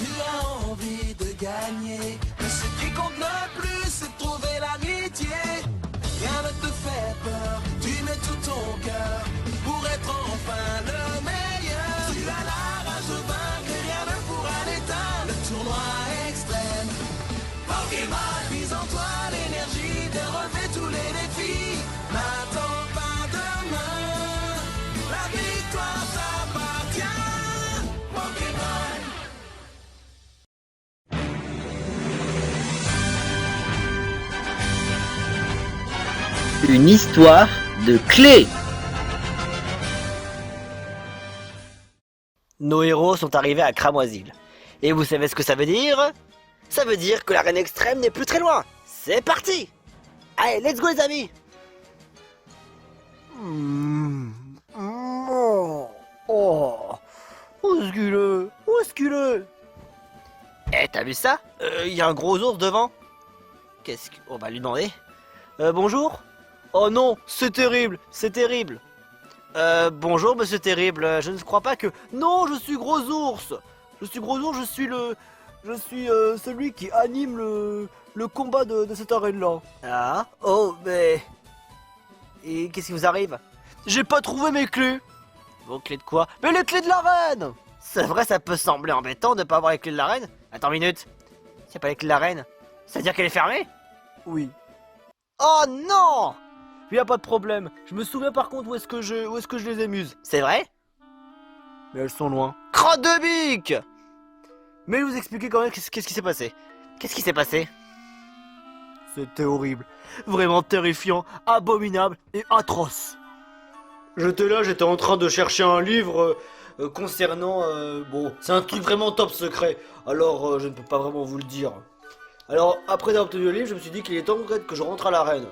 Tu as envie de gagner, mais ce qui compte le plus, c'est de trouver l'amitié. Rien ne te fait peur, tu mets tout ton cœur pour être enfin le meilleur. Tu as la rage de vaincre et rien ne pourra l'éteindre. Le tournoi extrême, Pokémon, mise en toi l'énergie de relever tous les défis. N'attends pas demain, la victoire t'appartient. Pokémon. Une histoire de clé. Nos héros sont arrivés à Cramoisil. Et vous savez ce que ça veut dire? Ça veut dire que l'arène extrême n'est plus très loin. C'est parti! Allez, let's go les amis! Oh, où est-ce qu'il est? Où est-ce qu'il est? Eh, t'as vu ça? Il y a un gros ours devant. Qu'est-ce qu'on va lui demander? Bonjour? Oh non, c'est terrible, c'est terrible. Bonjour monsieur terrible, je ne crois pas que... Non, je suis gros ours. Je suis gros ours, je suis celui qui anime le combat de cette arène-là. Ah? Oh, mais... Et qu'est-ce qui vous arrive? J'ai pas trouvé mes clés. Vos clés de quoi? Mais les clés de l'arène! C'est vrai, ça peut sembler embêtant de pas avoir les clés de l'arène. Attends une minute. S'il n'y a pas les clés de l'arène, ça veut dire qu'elle est fermée? Oui. Oh non! Il n'y a pas de problème. Je me souviens par contre où est-ce que je les amuse. C'est vrai? Mais elles sont loin. Crotte de bique! Mais je vais vous expliquer quand même qu'est-ce qui s'est passé. Qu'est-ce qui s'est passé? C'était horrible. Vraiment terrifiant, abominable et atroce. J'étais là, j'étais en train de chercher un livre concernant... bon, c'est un truc vraiment top secret. Alors, je ne peux pas vraiment vous le dire. Alors, après avoir obtenu le livre, je me suis dit qu'il est temps que je rentre à l'arène.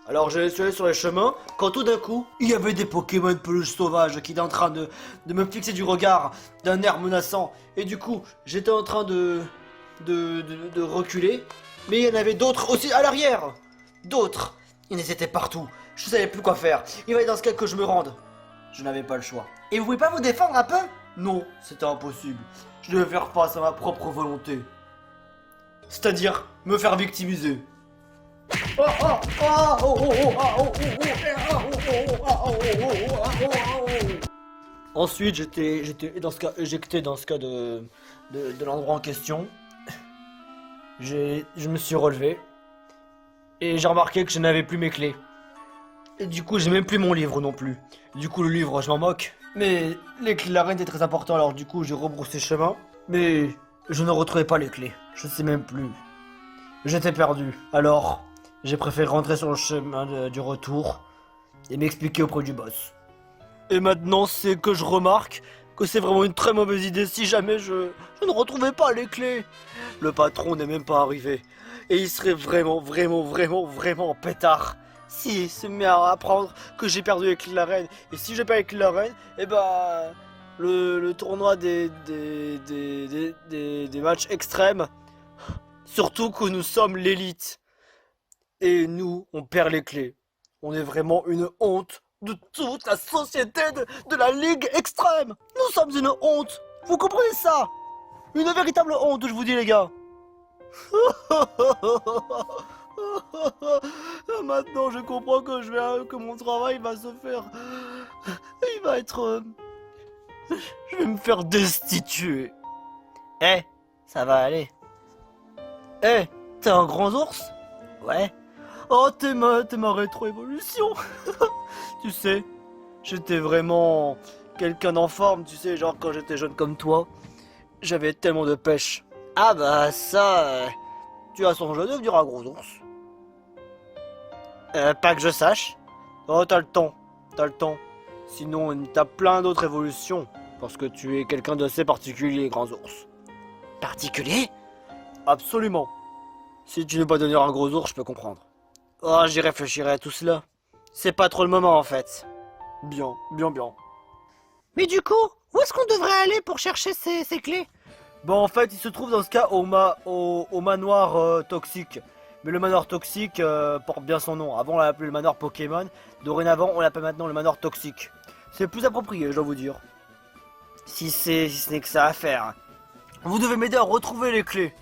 Alors je suis allé sur les chemins, quand tout d'un coup, il y avait des Pokémon peluche sauvages qui étaient en train de me fixer du regard d'un air menaçant. Et du coup, j'étais en train de reculer, mais il y en avait d'autres aussi à l'arrière. D'autres, ils étaient partout, je ne savais plus quoi faire. Il fallait dans ce cas que je me rende. Je n'avais pas le choix. Et vous pouvez pas vous défendre un peu? Non, c'était impossible. Je devais faire face à ma propre volonté. C'est-à-dire, me faire victimiser. Ensuite, j'étais dans ce cas, éjecté dans ce cas de l'endroit en question. Je me suis relevé et j'ai remarqué que je n'avais plus mes clés. Et du coup, j'ai même plus mon livre non plus. Du coup, le livre, je m'en moque. Mais les clés de l'arène étaient très importantes, alors du coup, j'ai rebroussé chemin. Mais je ne retrouvais pas les clés. Je sais même plus. J'étais perdu. Alors, j'ai préféré rentrer sur le chemin du retour et m'expliquer auprès du boss. Et maintenant, c'est que je remarque que c'est vraiment une très mauvaise idée si jamais je ne retrouvais pas les clés. Le patron n'est même pas arrivé. Et il serait vraiment en pétard s'il se met à apprendre que j'ai perdu les clés de l'arène. Et si j'ai pas les clés de l'arène, et bah le tournoi des matchs extrêmes, surtout que nous sommes l'élite. Et nous, on perd les clés. On est vraiment une honte de toute la société de la Ligue extrême. Nous sommes une honte. Vous comprenez ça? Une véritable honte, je vous dis les gars. Maintenant, je comprends que mon travail va se faire... Il va être... Je vais me faire destituer. Eh, ça va aller. Eh, t'es un grand ours? Ouais. Oh, t'es ma rétro-évolution. Tu sais, j'étais vraiment quelqu'un en forme, tu sais, genre quand j'étais jeune comme toi, j'avais tellement de pêche. Ah bah ça, tu as songé à devenir un gros ours. Pas que je sache. Oh, t'as le temps. Sinon, t'as plein d'autres évolutions, parce que tu es quelqu'un d'assez particulier, grand ours. Particulier? Absolument. Si tu ne veux pas devenir un gros ours, je peux comprendre. Oh, j'y réfléchirai à tout cela. C'est pas trop le moment en fait. Bien. Mais du coup, où est-ce qu'on devrait aller pour chercher ces clés? Bon, en fait, il se trouve dans ce cas au manoir toxique. Mais le manoir toxique porte bien son nom. Avant, on l'appelait le manoir Pokémon. Dorénavant, on l'appelle maintenant le manoir toxique. C'est plus approprié, je dois vous dire. Si ce n'est que ça à faire. Vous devez m'aider à retrouver les clés.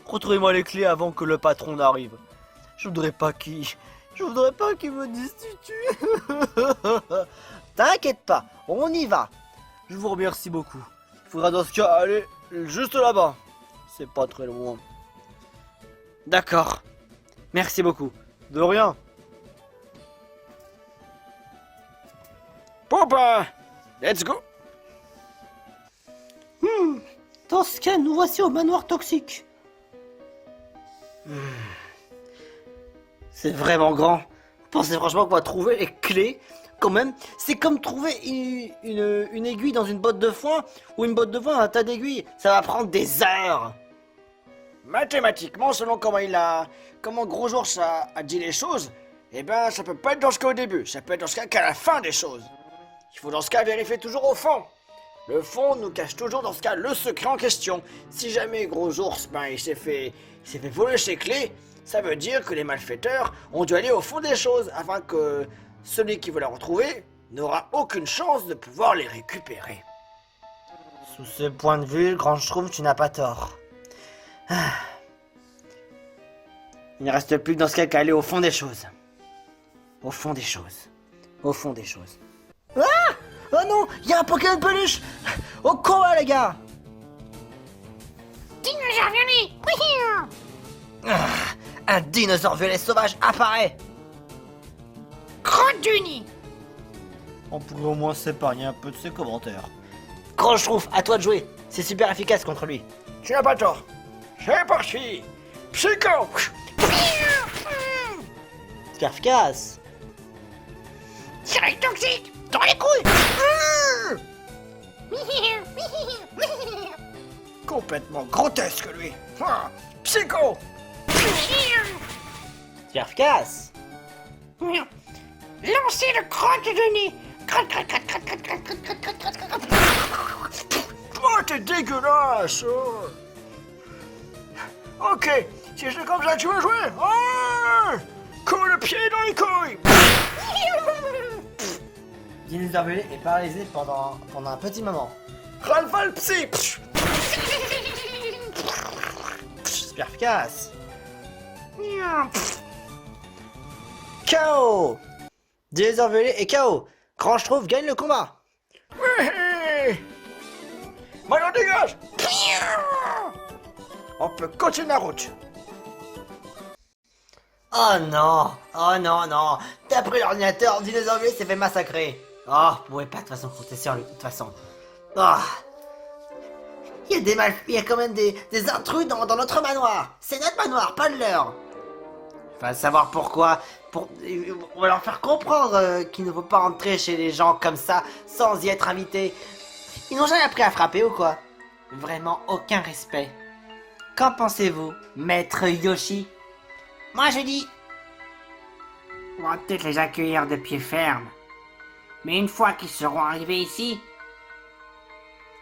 Retrouvez-moi les clés avant que le patron n'arrive. Je voudrais pas qu'il me destitue. T'inquiète pas, on y va. Je vous remercie beaucoup. Il faudra dans ce cas aller juste là-bas. C'est pas très loin. D'accord. Merci beaucoup. De rien. Bon ben, let's go. Dans ce cas, nous voici au manoir toxique. C'est vraiment grand. Vous pensez franchement qu'on va trouver les clés? Quand même, c'est comme trouver une aiguille dans une botte de foin ou une botte de foin dans un tas d'aiguilles. Ça va prendre des heures. Mathématiquement, selon comment Gros Ours a dit les choses, eh ben, ça peut pas être dans ce cas au début. Ça peut être dans ce cas qu'à la fin des choses. Il faut dans ce cas vérifier toujours au fond. Le fond nous cache toujours dans ce cas le secret en question. Si jamais Gros Ours, ben, il s'est fait voler ses clés, ça veut dire que les malfaiteurs ont dû aller au fond des choses afin que celui qui veut la retrouver n'aura aucune chance de pouvoir les récupérer. Sous ce point de vue, Grand Schtroumpf, tu n'as pas tort. Il ne reste plus que dans ce cas qu'à aller au fond des choses. Au fond des choses. Au fond des choses. Ah! Oh non! Il y a un Pokémon peluche! Au combat, les gars! Dinosaure violet! Un dinosaure violet sauvage apparaît! Crotte du nid! On pourrait au moins s'épargner un peu de ses commentaires. Grand Schtroumpf, à toi de jouer. C'est super efficace contre lui. Tu n'as pas tort. C'est parti. Psycho. Super efficace. Direct toxique! Dans les couilles! Complètement grotesque, lui. Ah, psycho. Super efficace. Lancez le crotte de nez! Crotte, crotte, crotte, crotte, crotte, crotte, crotte, crotte, crotte, crotte, crotte. Oh, t'es dégueulasse. Oh. Ok, si c'est comme ça que tu veux jouer. Oh, coup le pied dans les couilles. Dinosaure violet est paralysé pendant un petit moment. Ralval psy. Super efficace. KO. Dinosaure violet est KO. Grand Schtroumpf gagne le combat. Ouais. Maintenant dégage. On peut continuer la route. Oh non. Oh non, non. D'après l'ordinateur, Dinosaure violet s'est fait massacrer. Oh, vous pouvez pas de toute façon compter sur lui, de toute façon. Oh. Il y a quand même des intrus dans notre manoir. C'est notre manoir, pas le leur. Va savoir pourquoi. On va leur faire comprendre qu'il ne faut pas entrer chez les gens comme ça sans y être invité. Ils n'ont jamais appris à frapper ou quoi? Vraiment aucun respect. Qu'en pensez-vous, maître Yoshi? Moi je dis... On va peut-être les accueillir de pied ferme. Mais une fois qu'ils seront arrivés ici,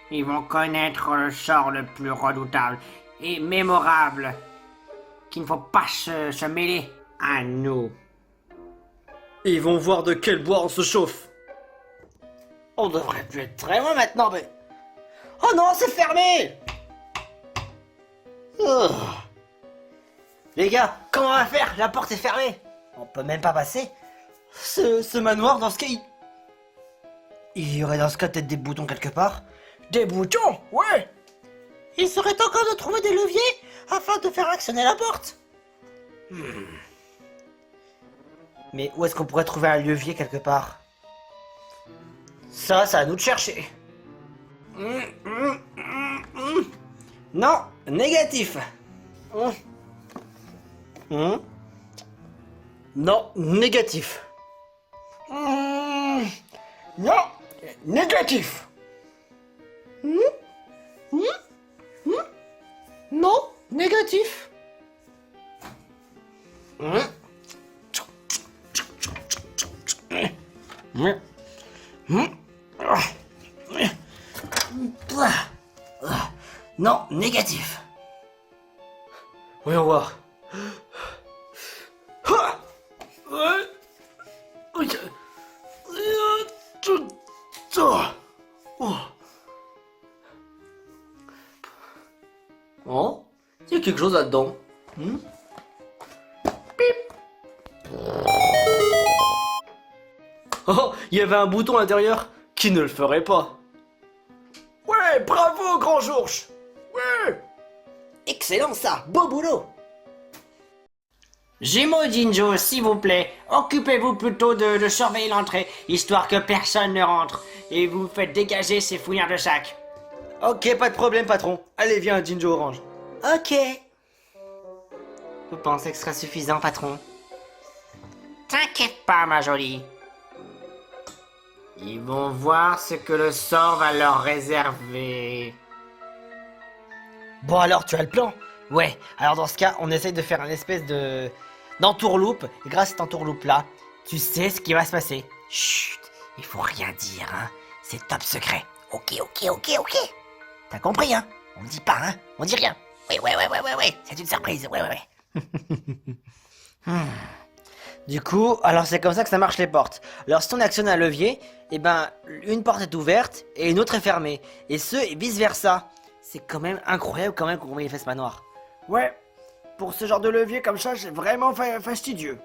ils vont connaître le sort le plus redoutable et mémorable, qu'il ne faut pas se mêler à nous. Ils vont voir de quel bois on se chauffe. On devrait plus être très loin maintenant, mais... Oh non, c'est fermé! Oh. Les gars, comment on va faire? La porte est fermée. On peut même pas passer. Ce manoir, dans ce cas, il y aurait dans ce cas peut-être des boutons quelque part. Des boutons, ouais. Il serait encore de trouver des leviers afin de faire actionner la porte. Mais où est-ce qu'on pourrait trouver un levier quelque part? Ça, c'est à nous de chercher. Non, négatif. Non, négatif. Non, négatif. Non, négatif. Non, négatif. Voyons voir. Oh, il y a quelque chose là-dedans. Oh, il y avait un bouton à l'intérieur qui ne le ferait pas. Ouais, bravo, grand ours. Ouais. Excellent ça, beau boulot. Gémeaux Jinjo, s'il vous plaît, occupez-vous plutôt de surveiller l'entrée, histoire que personne ne rentre, et vous faites dégager ces fouillards de sac. Ok, pas de problème, patron. Allez, viens, Jinjo Orange. Ok. Vous pensez que ce sera suffisant, patron? T'inquiète pas, ma jolie. Ils vont voir ce que le sort va leur réserver. Bon alors, tu as le plan? Ouais, alors dans ce cas, on essaye de faire une espèce d'entourloupe, et grâce à cette entourloupe-là, tu sais ce qui va se passer. Chut, il faut rien dire, hein. C'est top secret. Ok. T'as compris, hein? On ne dit pas, hein? On dit rien. Ouais. C'est une surprise, ouais. Du coup, alors c'est comme ça que ça marche les portes. Alors si on actionne un levier, eh ben, une porte est ouverte et une autre est fermée. Et ce, et vice versa. C'est quand même incroyable quand même comment il fait ce manoir. Ouais, pour ce genre de levier comme ça, c'est vraiment fastidieux.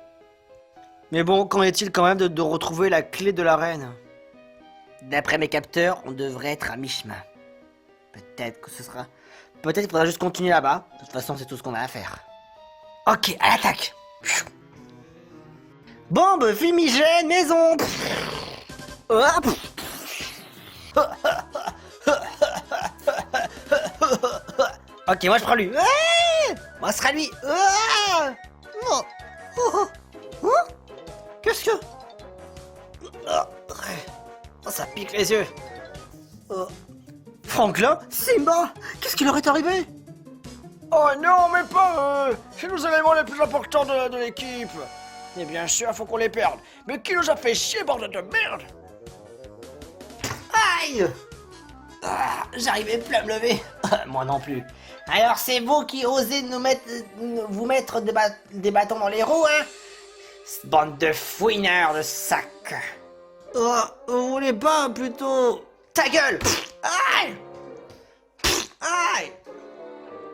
Mais bon, qu'en est-il quand même de retrouver la clé de la reine? D'après mes capteurs, on devrait être à mi-chemin. Peut-être que ce sera... Peut-être qu'il faudra juste continuer là-bas. De toute façon, c'est tout ce qu'on a à faire. Ok, à l'attaque. Bombe fumigène, maison. Hop. Ok, moi je prends lui. Moi ce sera lui. Qu'est-ce que... Oh, ça pique les yeux. Franklin? Simba? Qu'est-ce qui leur est arrivé? Oh non, mais pas eux. C'est nos éléments les plus importants de l'équipe. Et bien sûr, faut qu'on les perde. Mais qui nous a fait chier, bordel de merde? Aïe! J'arrivais plus à me lever. Moi non plus. Alors c'est vous qui osez vous mettre des bâtons dans les roues, hein? Bande de fouineurs de sacs. Oh, vous voulez pas plutôt... Ta gueule! Aïe! Aïe!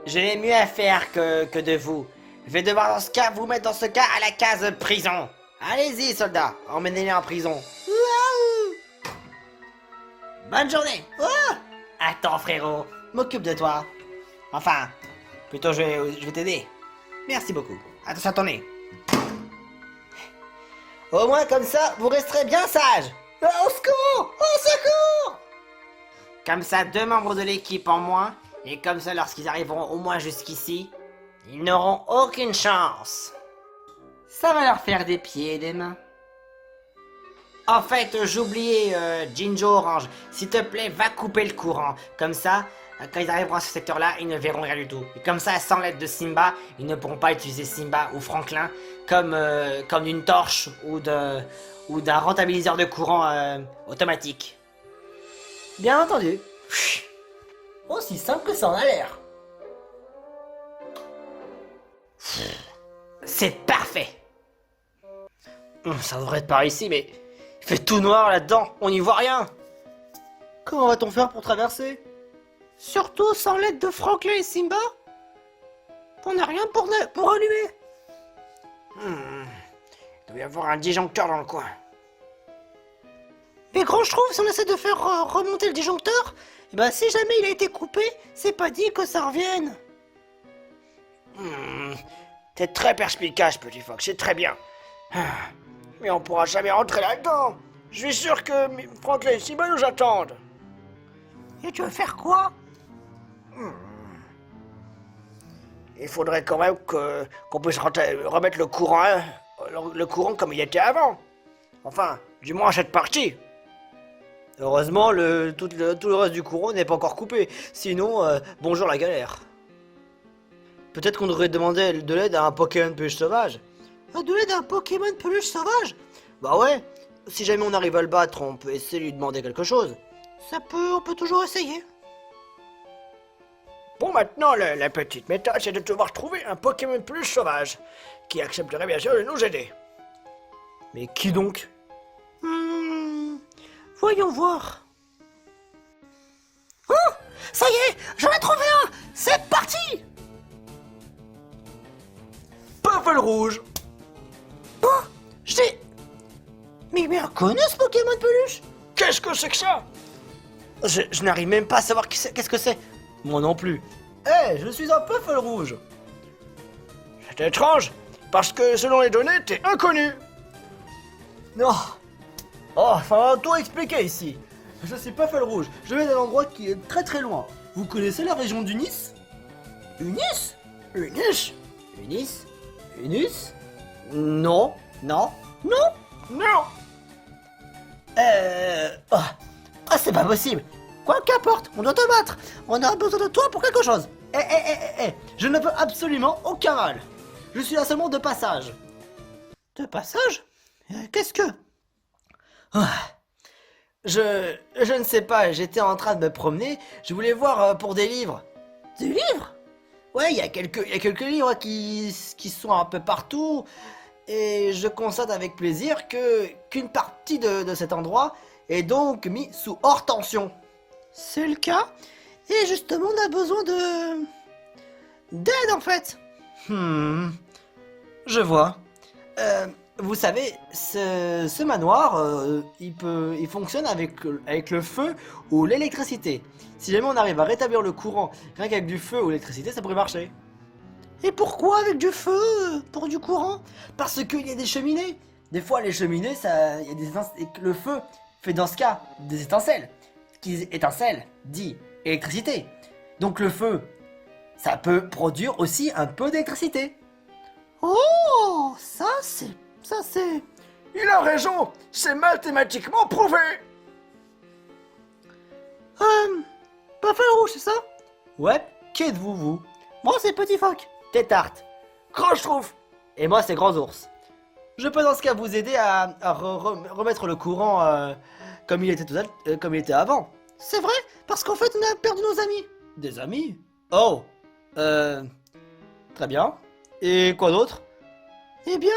J'ai mieux à faire que de vous. Je vais devoir dans ce cas vous mettre dans ce cas à la case prison. Allez-y, soldats, emmenez-les en prison. Bonne journée. Attends, frérot, m'occupe de toi. Enfin, plutôt je vais t'aider. Merci beaucoup. Attention à ton nez. Au moins comme ça, vous resterez bien sages. Au secours! Au secours! Comme ça, 2 membres de l'équipe en moins, et comme ça, lorsqu'ils arriveront au moins jusqu'ici, ils n'auront aucune chance. Ça va leur faire des pieds et des mains. En fait, j'oubliais Jinjo Orange. S'il te plaît, va couper le courant. Comme ça, quand ils arriveront à ce secteur-là, ils ne verront rien du tout. Et comme ça, sans l'aide de Simba, ils ne pourront pas utiliser Simba ou Franklin comme une torche ou d'un rentabiliseur de courant automatique. Bien entendu. Aussi simple que ça en a l'air. C'est parfait. Ça devrait être par ici, mais il fait tout noir là-dedans, on n'y voit rien. Comment va-t-on faire pour traverser? Surtout sans l'aide de Franklin et Simba? On n'a rien pour allumer. Il doit y avoir un disjoncteur dans le coin. Mais grand, je trouve, si on essaie de faire remonter le disjoncteur, eh ben, si jamais il a été coupé, c'est pas dit que ça revienne. T'es très perspicace, petit Fox, c'est très bien. Mais on pourra jamais rentrer là-dedans. Je suis sûr que Franklin et Simba nous attendent. Et tu veux faire quoi? Il faudrait quand même qu'on puisse remettre le courant comme il était avant. Enfin, du moins cette partie. Heureusement, tout le reste du courant n'est pas encore coupé. Sinon, bonjour la galère. Peut-être qu'on devrait demander de l'aide à un Pokémon peluche sauvage. De l'aide à un Pokémon peluche sauvage? Bah ouais, si jamais on arrive à le battre, on peut essayer de lui demander quelque chose. On peut toujours essayer. Bon, maintenant, la petite méthode, c'est de devoir trouver un Pokémon peluche sauvage, qui accepterait bien sûr de nous aider. Mais qui donc? Voyons voir. Oh, ça y est, j'en ai trouvé un. C'est parti. Puffle rouge. J'ai... Mais on connaît ce Pokémon de peluche? Qu'est-ce que c'est que ça? Je n'arrive même pas à savoir qu'est-ce que c'est. Moi non plus. Eh, je suis un Puffle rouge. C'est étrange, parce que selon les données, t'es inconnu. Non. Oh, enfin, tout expliquer ici. Je suis Puffle rouge. Je viens d'un endroit qui est très très loin. Vous connaissez la région d'Unis? Unis? Unis? Unis? Unus? Non. Non. Non. Non. Oh. Ah, c'est pas possible. Quoi qu'importe, on doit te battre. On a besoin de toi pour quelque chose. Je ne veux absolument aucun mal. Je suis là seulement de passage. De passage? Qu'est-ce que... Ah. Je ne sais pas, j'étais en train de me promener, je voulais voir pour des livres. Des livres? Ouais, il y a quelques livres qui sont un peu partout, et je constate avec plaisir qu'une partie de cet endroit est donc mis sous hors tension. C'est le cas, et justement on a besoin d'aide en fait. Je vois. Vous savez, ce manoir, il fonctionne avec le feu ou l'électricité. Si jamais on arrive à rétablir le courant rien qu'avec du feu ou l'électricité, ça pourrait marcher. Et pourquoi avec du feu pour du courant? Parce qu'il y a des cheminées. Des fois, les cheminées, il y a le feu fait dans ce cas des étincelles. Qui étincelles dit électricité. Donc le feu, ça peut produire aussi un peu d'électricité. Oh, ça c'est... Il a raison, c'est mathématiquement prouvé. Puffle rouge, c'est ça? Ouais, qui êtes-vous, vous? Moi, c'est Petit Phoque. Tétarte. Croche-trouve. Et moi, c'est Grand Ours. Je peux dans ce cas vous aider à remettre le courant comme il était avant. C'est vrai, parce qu'en fait, on a perdu nos amis. Des amis? Oh. Très bien. Et quoi d'autre? Eh bien...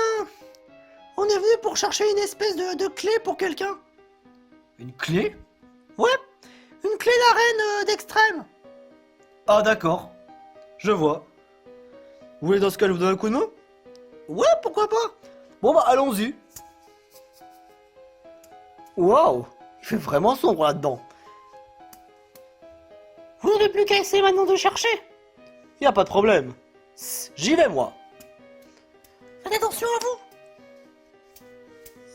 On est venu pour chercher une espèce de clé pour quelqu'un. Une clé? Ouais, une clé d'arène d'extrême. Ah d'accord, je vois. Vous voulez dans ce cas je vous donne un coup de main? Ouais, pourquoi pas. Bon bah allons-y. Waouh, il fait vraiment sombre là-dedans. Vous n'avez plus qu'à essayer maintenant de chercher. Y a pas de problème. J'y vais moi. Faites attention à vous.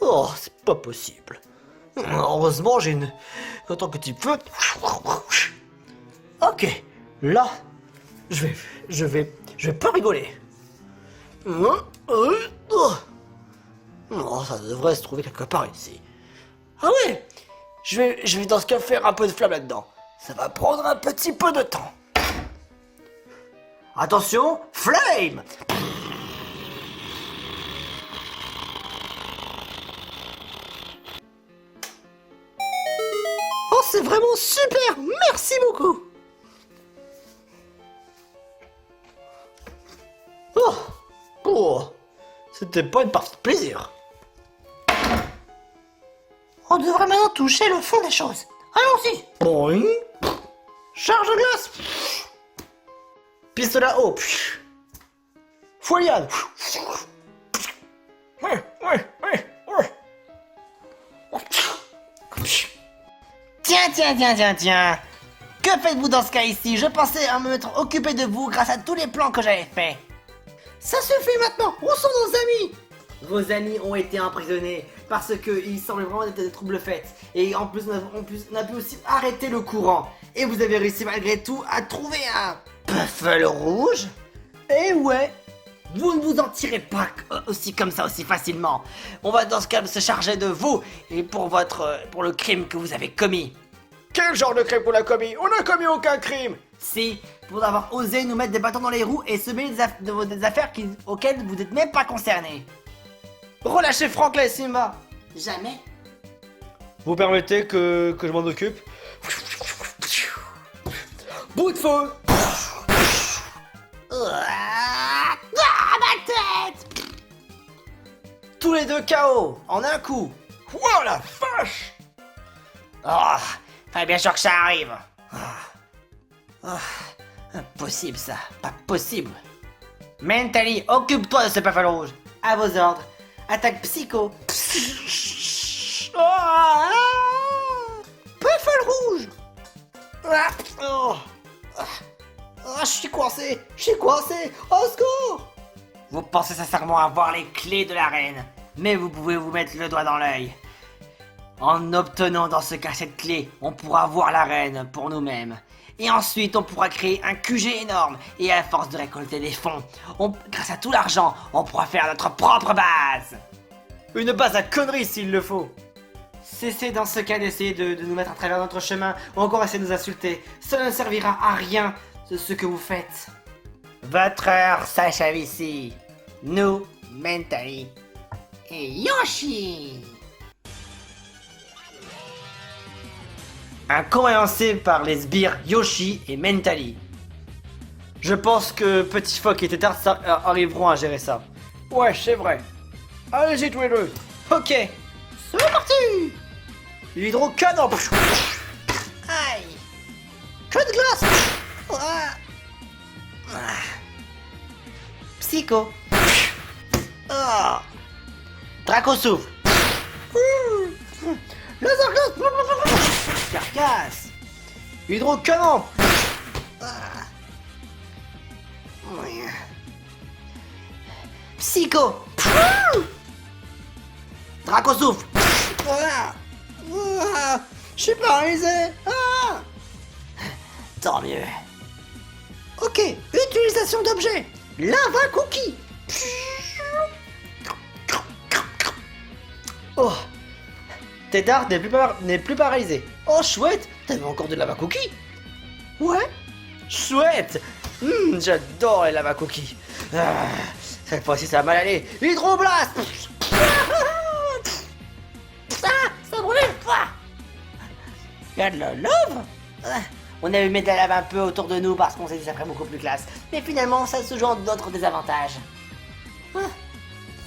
Oh, c'est pas possible. Heureusement, j'ai une... En tant que petit feu... Ok, là, je vais pas rigoler. Oh, ça devrait se trouver quelque part ici. Ah ouais, je vais dans ce cas faire un peu de flamme là-dedans. Ça va prendre un petit peu de temps. Attention, flame! Oh, c'est vraiment super! Merci beaucoup! Oh, c'était pas une partie de plaisir. On devrait maintenant toucher le fond des choses. Allons-y! Boing! Charge de glace! Pistolet à eau! Fouillade! Ouais. Tiens. Que faites-vous dans ce cas ici? Je pensais à me être occupé de vous grâce à tous les plans que j'avais faits. Ça suffit maintenant! Où sont nos amis? Vos amis ont été emprisonnés parce qu'ils semblent vraiment être des troubles faits. Et en plus, on a pu aussi arrêter le courant. Et vous avez réussi malgré tout à trouver un Puffle rouge? Eh ouais! Vous ne vous en tirez pas aussi comme ça, aussi facilement. On va dans ce cas se charger de vous et pour le crime que vous avez commis. Quel genre de crime qu'on a commis? On n'a commis aucun crime. Si, pour avoir osé nous mettre des bâtons dans les roues et semer des affaires auxquelles vous n'êtes même pas concernés. Relâchez Franklin et Simba. Jamais. Vous permettez que je m'en occupe? Bout de feu. Ah, ma tête! Tous les deux KO, en un coup. Wow, la vache! Oh, fallait bien sûr que ça arrive. Impossible ça, pas possible. Mentally, occupe-toi de ce Puffle rouge. À vos ordres. Attaque psycho. Ah, Puffle rouge. Ah, oh. Ah, je suis coincé. Au secours. Vous pensez sincèrement avoir les clés de l'arène, mais vous pouvez vous mettre le doigt dans l'œil. En obtenant dans ce cas cette clé, on pourra voir l'arène pour nous-mêmes. Et ensuite, on pourra créer un QG énorme. Et à force de récolter des fonds, grâce à tout l'argent, on pourra faire notre propre base. Une base à conneries s'il le faut. Cessez dans ce cas d'essayer de nous mettre à travers notre chemin ou encore essayer de nous insulter. Cela ne servira à rien de ce que vous faites. Votre heure s'achève ici. Nous, Mentally et Yoshi. Incompréhensible par les sbires Yoshi et Mentally. Je pense que Petit Phoque et Tétard arriveront à gérer ça. Ouais, c'est vrai. Allez-y tous les deux. Ok. C'est parti. Hydrocanon. Aïe. Queue de glace. Ah. Psycho. Ah. Draco souffle. Laser glace. Carcasse. Hydrocanon. Psycho. Draco souffle. Je suis paralysé. Tant mieux. Ok, utilisation d'objets. Lava cookie. Oh. Tétard n'est plus paralysé. Oh chouette, t'avais encore de lava cookie. Ouais. Chouette. J'adore les lava cookies. Cette fois-ci ça va mal aller. Hydroblast. Ça brûle. Il y a de la lave. On avait mis de la lave un peu autour de nous parce qu'on s'est dit ça ferait beaucoup plus classe. Mais finalement, ça se joue en d'autres désavantages.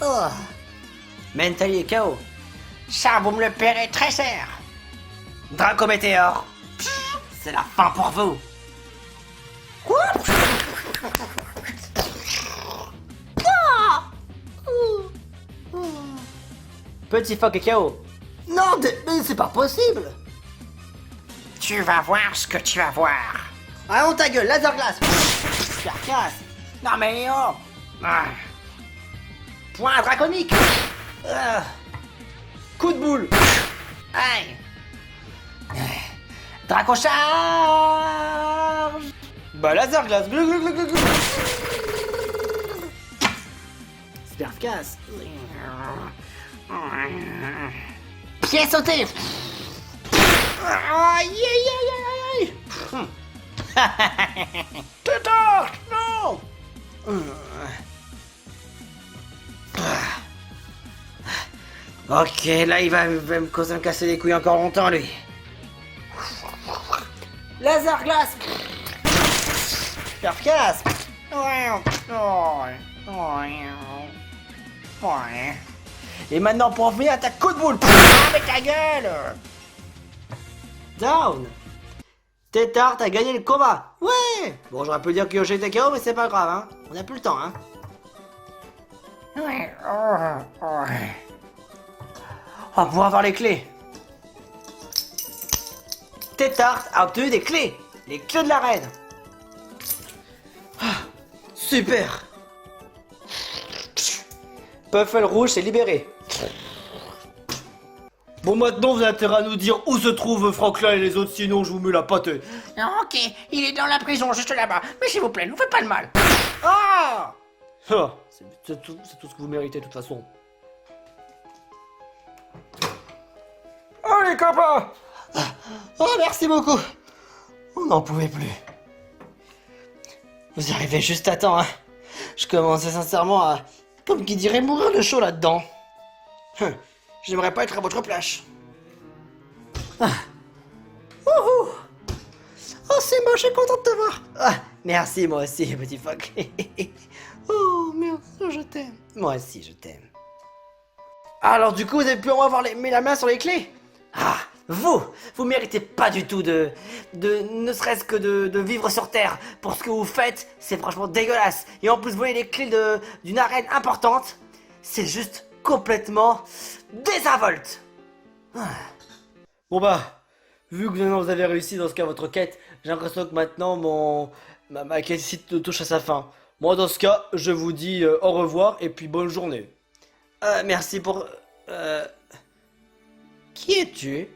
Oh. Mentally est KO. Ça, vous me le paierez très cher. Draco Météore. C'est la fin pour vous. Quoi? Petit Phoque est KO. Non, mais c'est pas possible. Tu vas voir ce que tu vas voir. Allons ta gueule, laser glace. Carcasse. Non mais oh. Point draconique. Coup de boule. Aïe. Draco charge. Bah laser glace. Glou, glou, glou, glou, glou. Sperfcasse. Pied sauté. Aïe aïe aïe aïe aïe. Tétard, non. Ok, là il va me causer me casser les couilles encore longtemps lui. Laser glace. Sperfcasse. Et maintenant pour finir à ta coup de boule. Mais ta gueule. Down. Tétard, t'as gagné le combat. Ouais. Bon, j'aurais pu dire que Yoshi était KO, mais c'est pas grave, hein. On a plus le temps, hein. On va pouvoir avoir les clés. Tétard a obtenu des clés. Les clés de l'arène. Super. Puffle rouge s'est libéré. Bon, maintenant vous avez intérêt à nous dire où se trouvent Franklin et les autres, sinon je vous mets la pâtée. Ok, il est dans la prison juste là-bas. Mais s'il vous plaît, ne vous faites pas de mal. Ah, c'est tout ce que vous méritez de toute façon. Oh les copains. Oh, merci beaucoup. On n'en pouvait plus. Vous arrivez juste à temps, hein. Je commençais sincèrement à, comme qui dirait, mourir de chaud là-dedans. J'aimerais pas être à votre place. Wouhou. Oh, c'est moche, je suis content de te voir. Merci, moi aussi, petit phoque. Oh, merci, je t'aime. Moi aussi, je t'aime. Alors, du coup, vous avez pu au moins avoir mis la main sur les clés? Vous méritez pas du tout ne serait-ce que de vivre sur Terre. Pour ce que vous faites, c'est franchement dégueulasse. Et en plus, voler les clés d'une arène importante, c'est juste complètement désinvolte. Bon bah, vu que maintenant vous avez réussi dans ce cas votre quête, j'ai l'impression que maintenant ma quête ici touche à sa fin. Moi dans ce cas, je vous dis au revoir et puis bonne journée. Merci pour... Qui es-tu?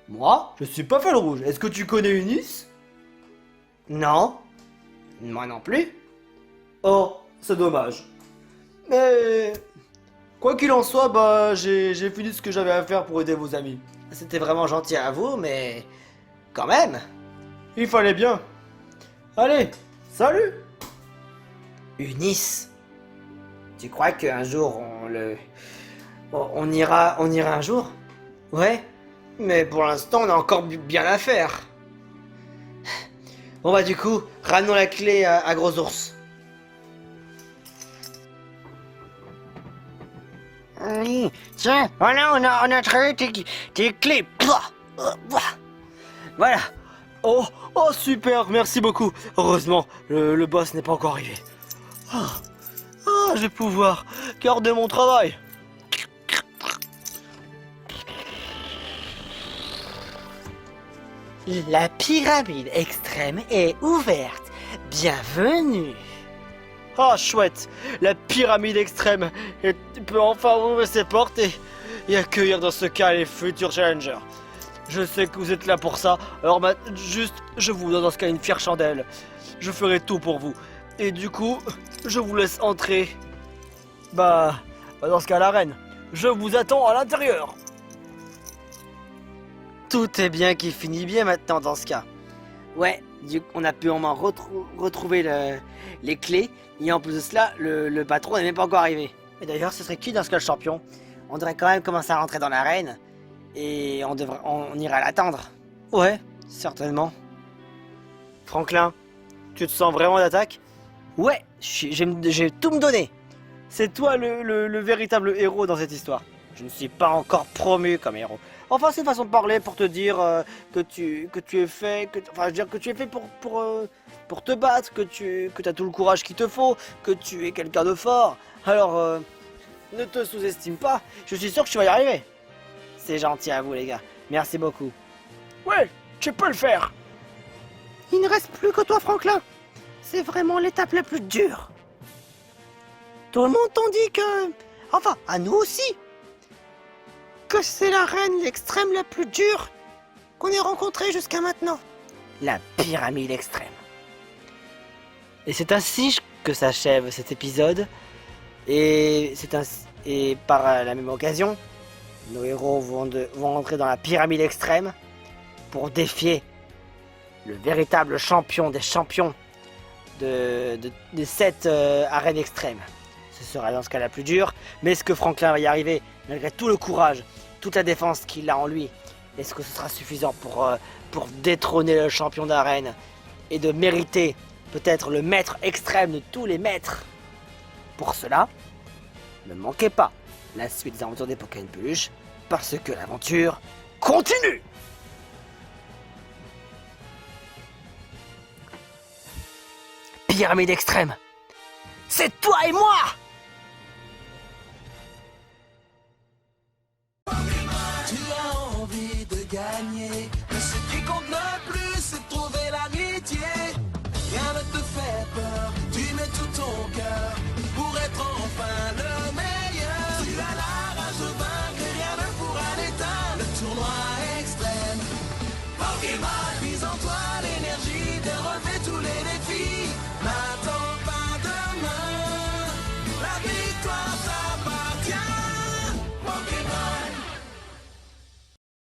Moi? Je suis pas Fal Rouge. Est-ce que tu connais Unis? Non. Moi non plus. Oh, c'est dommage. Mais... quoi qu'il en soit, bah j'ai fini ce que j'avais à faire pour aider vos amis. C'était vraiment gentil à vous, mais... quand même. Il fallait bien. Allez, salut. Unis. Tu crois qu'un jour on ira un jour? Ouais. Mais pour l'instant, on a encore bien à faire. Bon bah du coup, ramenons la clé à Gros Ours. Oui, tiens, voilà, on a trouvé tes clés. Voilà. Oh super, merci beaucoup. Heureusement, le boss n'est pas encore arrivé. Je vais pouvoir garder mon travail. La pyramide extrême est ouverte. Bienvenue. Oh chouette, la pyramide extrême peut enfin ouvrir ses portes et accueillir dans ce cas les futurs challengers. Je sais que vous êtes là pour ça, alors juste je vous donne dans ce cas une fière chandelle. Je ferai tout pour vous. Et du coup, je vous laisse entrer. Bah dans ce cas l'arène. Je vous attends à l'intérieur. Tout est bien qui finit bien maintenant dans ce cas. Ouais, on a pu au moins retrouver les clés. Et en plus de cela, le patron n'est même pas encore arrivé. Et d'ailleurs, ce serait qui dans ce cas le champion? On devrait quand même commencer à rentrer dans l'arène. Et on ira l'attendre. Ouais, certainement. Franklin, tu te sens vraiment d'attaque? Ouais, j'ai tout me donné. C'est toi le véritable héros dans cette histoire. Je ne suis pas encore promu comme héros. Enfin, c'est une façon de parler pour te dire que tu es fait, que tu es fait pour te battre, que tu as tout le courage qu'il te faut, que tu es quelqu'un de fort. Alors, ne te sous-estime pas. Je suis sûr que tu vas y arriver. C'est gentil à vous, les gars. Merci beaucoup. Ouais, tu peux le faire. Il ne reste plus que toi, Franklin. C'est vraiment l'étape la plus dure. Tout le monde t'en dit que... enfin, à nous aussi. Que c'est l'arène l'extrême la plus dure qu'on ait rencontrée jusqu'à maintenant. La pyramide extrême. Et c'est ainsi que s'achève cet épisode. Et par la même occasion, nos héros vont entrer dans la pyramide extrême pour défier le véritable champion des champions des 7 arènes extrêmes. Ce sera dans ce cas la plus dure, mais est-ce que Franklin va y arriver malgré tout le courage, toute la défense qu'il a en lui? Est-ce que ce sera suffisant pour détrôner le champion d'arène et de mériter peut-être le maître extrême de tous les maîtres? Pour cela, ne manquez pas la suite des aventures des Pokémon Peluche, parce que l'aventure continue! Pyramide extrême, c'est toi et moi! Tu as envie de gagner, mais ce qui compte le plus, c'est de trouver l'amitié. Rien ne te fait peur, tu mets tout ton cœur pour être enfin le meilleur. Tu as la rage de vaincre et rien ne pourra l'éteindre. Le tournoi extrême, Pokémon, mise en toi l'énergie de relever tous les défis. N'attends pas demain, la victoire.